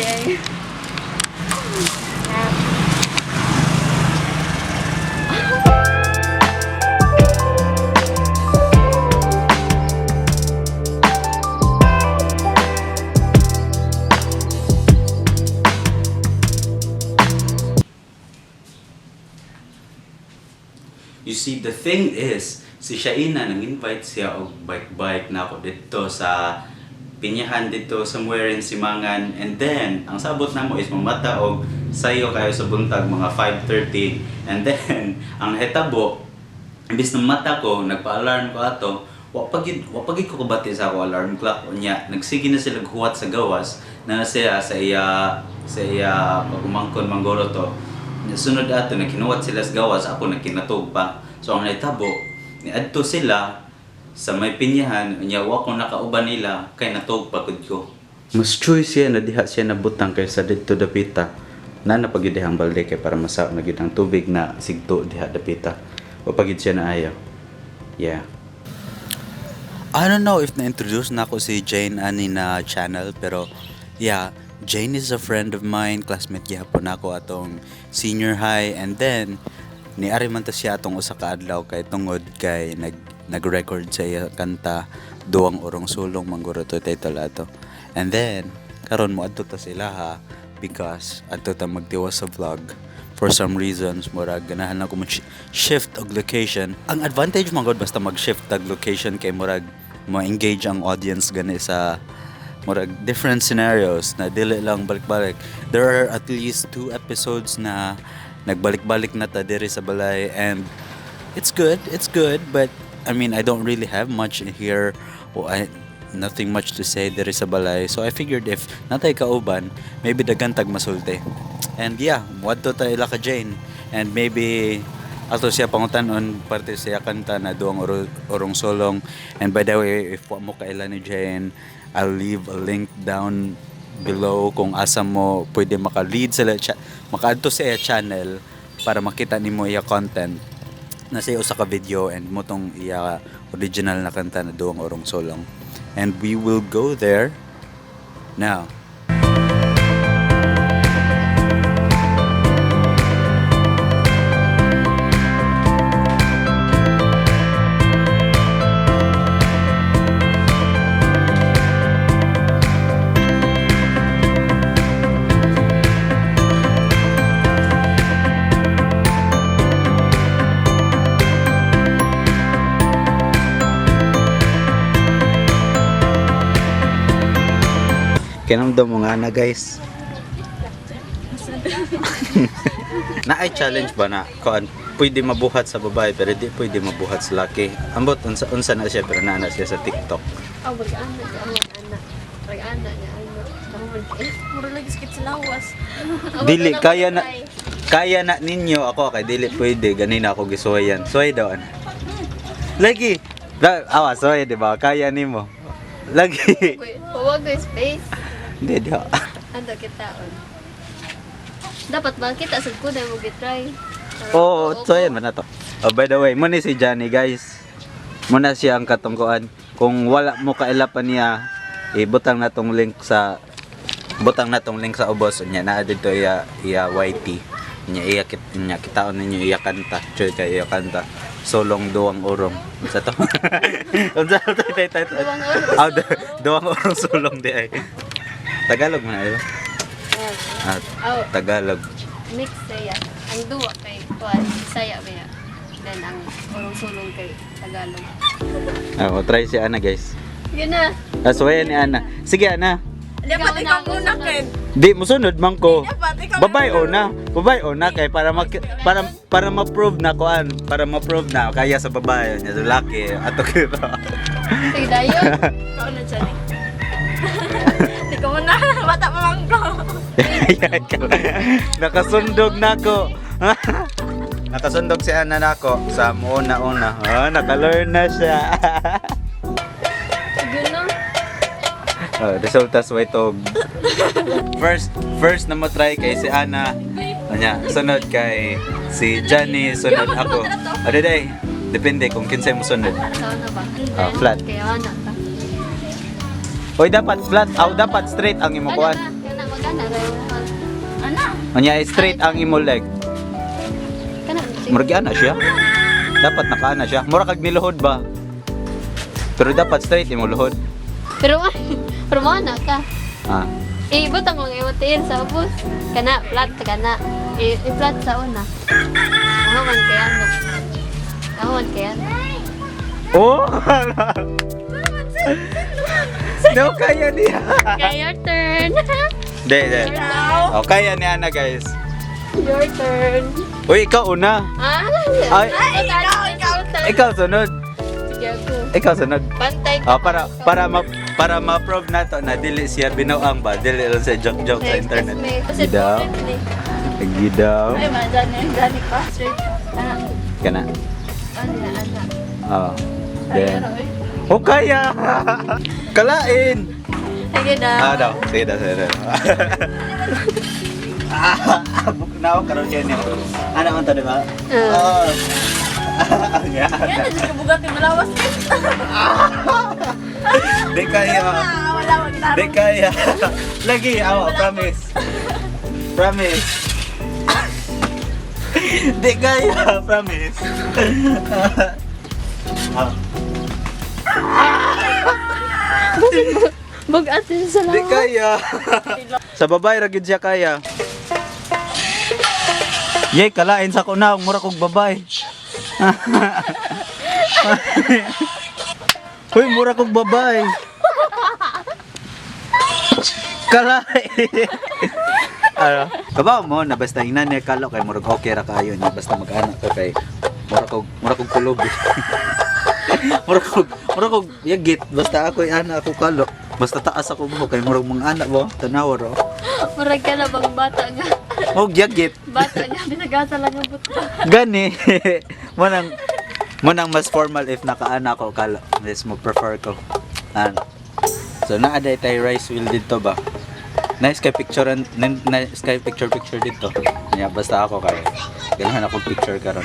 day. You see, the thing is, si Shaina nang-invite siya og bike-bike na ako dito sa Pinyahan dito somewhere in Simangan, and then ang sabot namo is mamata og sayo kayo sa buntag mga 5:30, and then ang hitabo imbis na mata ko nagpa-alarm ko ato wa pagid ko kabati sa ako alarm clock unya nagsige na sila huwat sa gawas na siya sa iya pagumangkon manggolo to. Sunod ato nagkinuwat sila sa gawas, ako nagkinatog pa. So ang hitabo niadto sila sa may Pinyahan, unya wa ko nakauban nila kay natog pagod ko. Mas choice siya na diha siya nabutang kaysa dito dapita. Na napagidihang balde kay para masaw na gid ang tubig na sigto diha dapita. O pagid siya na ayaw. Yeah. I don't know if na-introduce na ako si Jane ani na channel, pero yeah, Jane is a friend of mine, classmate gihapon ako atong senior high, and then niari man ta siya atong usa ka adlaw kay tungod kay nag-record sa iya kanta Duwang Urong Sulong mangguro to title ato. And then karon mo adto ta sila ha because adto ta magtiwas sa vlog. For some reasons murag ganahan ako shift og location. Ang advantage man gud basta mag-shift og location kay murag ma-engage ang audience gani sa murag different scenarios na dili lang balik-balik. There are at least 2 episodes na nagbalik-balik na ta diri sa balay, and it's good, but I mean, I don't really have much in here. Nothing much to say diri sa balay. So I figured if natay kauban, maybe daghan tag masulti. And yeah, wadto ta ila ka Jane. And maybe ato siya pangutanon parte siya kanta na Duwang Urong Sulong. And by the way, if wa mo kaila ni Jane, I'll leave a link down below kung asa mo pwede maka-lead sila maka-adto sa iya channel para makita nimo iya content. Nasa usa ka video and motong iya original na kanta na Duwang Urong Sulong. And we will go there now. Kinamdam mo nga na guys. Na ay challenge ba na kuan pwede mabuhat sa babae pero di pwede mabuhat sa laki. Ambot unsa na siya pero naa na siya sa TikTok. Oh, mag-anak niya mura lagi sakit sa lawas. Dili kaya na ninyo ako kay dili pwede ganina ako gisuwayan. Suway daw ana. Lagi. Awa suway di ba? Kaya nimo. Lagi. Huwag go space. Hindi daw. Ando kitaon. Dapat ba kita sa kuday mo gitry. Oo, so yan man na to. Oh, by the way, muna si Johnny guys. Muna siya ang katungkuan. Kung wala mo kailapan niya, butang na tong link sa ubos niya na dito iya YT. Niya kitaon ninyo iya kanta. Choy kay iya kanta. Sulong Duwang Urong. Sa to. Unsa to tay. Duwang Urong Sulong di ay. Tagalog man ayo. Tagalog. Mix saya. Ang duwa kay kuan Bisaya ba ya. Then ang Urong Sulong kay Tagalog. Try si Ana guys. Sige na. Aswaya ni Ana. Sige Ana. Dapat ikaw muna kay. Di musunod man ko. Babay na kay para ma-prove na kuan, para ma-prove na kaya sa babae niya lalaki ato kito. Sige dayon. Ikaw na dyan. Di ko muna bata pa man ko. Nakasundog nako. Nakasundog si Ana nako sa una. Naka-learn na siya. Resultas way tog. First na mo try kay si Ana. Anya, sunod kay si Johnny, sunod ako. Day. Depende kung kinsay mo sunod. Sana ba? Flat. Kaya ana ta. Oy dapat flat, dapat straight ang imo kuan. ana rayo. Ana. Unya straight ang imo leg. Kana. Murag ana siya. Dapat nakaana siya. Mura kag niluhod ba? Pero dapat straight imo luhod. Pero mana ka. Ah. Butang lang iwatiin sa bus. Kana flat kana. I-flat sa una. Ahawan kaya ano. Ahawan kaya ano. Oh! No, kaya niya. Okay, your turn. De. Oh, kaya niya na guys. Your turn. Uy, ikaw una. Ay, ikaw sunod. Sige ako. Ikaw sunod. Pantay Oh, para ma-prove na to na dili siya binuang ba, dili lang sa joke sa internet. Gidaw. Gidaw. Ay, madani pa. Straight. Kana. Ana. Oh. Then. Oh, kaya. Kalain. Sige na. Daw. Sige daw. Now, karon siya niya. Ano man to, di ba? Oh. Yan. Yan, kabugat yung malawas. Di kaya. Di kaya. Lagi, awa, promise. Promise. Di kaya, promise. Bugatin sa Di lawas. kaya. Sa babae, ragid siya kaya. Yay, kalain sa kunaw, mura kong babae. Uy, mura kong babae. Kalain. Ano? Kabaw mo na basta ina niya kalo kay murag okay ra kayo niya basta mag-anak ka kay mura kog kulob. mura kog yagit basta ako ana ako kalo. Basta taas ako mo kay murag mga anak mo tanaw ro. Murag ka na bang bata nga. Og yagit. Bata nga, binagasa lang ang buto. Gani. Manang mas formal if nakaana ko kalo. Let's mo prefer ko. So naaday tay rice wheel dito ba? Nice kay picture dito. Yeah, basta ako kay ganahan ako picture karon.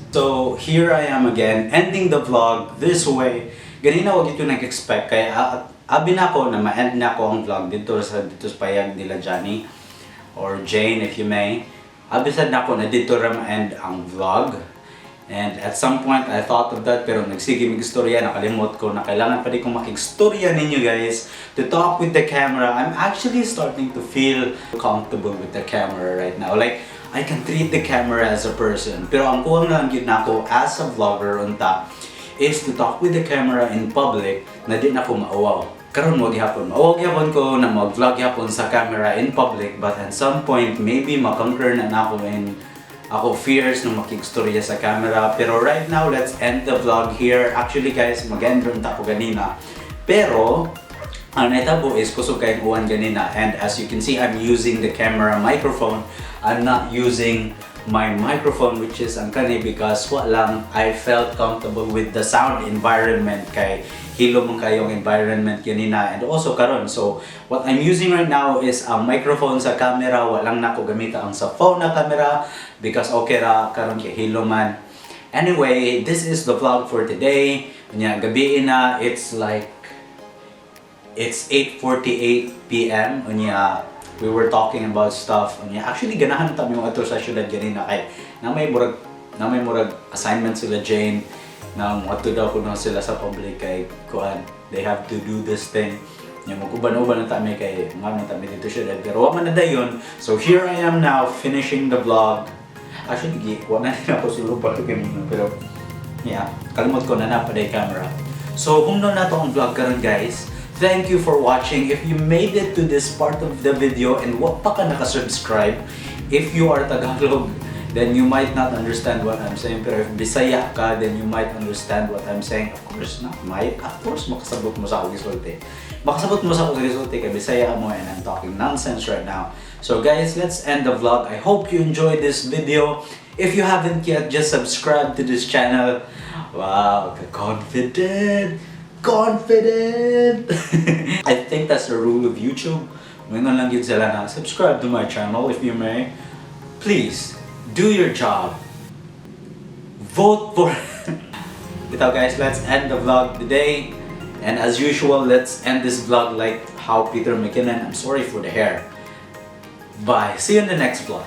So, here I am again, ending the vlog this way. Ganina wag ito nag-expect, kaya abi na ko na ma-end na ko ang vlog dito sa payag nila Johnny, or Jane if you may. Abi sad na ko na dito ra ma-end ang vlog. And at some point, I thought of that, pero nagsige mig istorya, nakalimot ko na kailangan pa rin kong makigstorya ninyo guys to talk with the camera. I'm actually starting to feel comfortable with the camera right now. Like, I can treat the camera as a person. Pero ang kuwang lang yun na ako as a vlogger unta is to talk with the camera in public na di na ako maawaw. Karon mo gihapon. Maawaw gihapon ko na mag-vlog gihapon sa camera in public, but at some point maybe makonquer na ako in ako fears na makigstorya sa camera. Pero right now, let's end the vlog here. Actually guys, mag-end rin ako ganina. Pero ang naitabo is kusog kayong uwan ganina, and as you can see, I'm using the camera microphone. I'm not using my microphone, which is ang kani because I felt comfortable with the sound environment kay hilo mong kayong environment ganina and also karon. So what I'm using right now is a microphone sa camera, walang nako gamita ang sa phone na camera because okay ra karon kay hilo man. Anyway, this is the vlog for today. Nya gabi na, it's 8:48 PM. Unya we were talking about stuff. Unya actually ganahan ta mo ato sa syudad ganina kay na may murag assignment sila Jane na ato daw kuno sila sa public kay kuan they have to do this thing. Nya maguban-uban na ta mi kay man ta mi dito syudad pero wa man na dayon. So here I am now finishing the vlog. Actually wala na ako sulod pa kanina pero Yeah, kalimot ko na napaday camera. So, kung na to ang vlog karon guys, thank you for watching. If you made it to this part of the video and wa pa ka naka-subscribe, if you are Tagalog, then you might not understand what I'm saying. Pero if Bisaya ka, then you might understand what I'm saying. Of course, not might. Of course, makasabot mo sa akong gisulti. Makasabot mo sa akong gisulti kay Bisaya mo and I'm talking nonsense right now. So guys, let's end the vlog. I hope you enjoyed this video. If you haven't yet, just subscribe to this channel. Wow, confident! Confident! I think that's the rule of YouTube. Ngayon lang yun sila na subscribe to my channel if you may. Please, do your job. Vote for... Ito guys, let's end the vlog today. And as usual, let's end this vlog like how Peter McKinnon. I'm sorry for the hair. Bye. See you in the next vlog.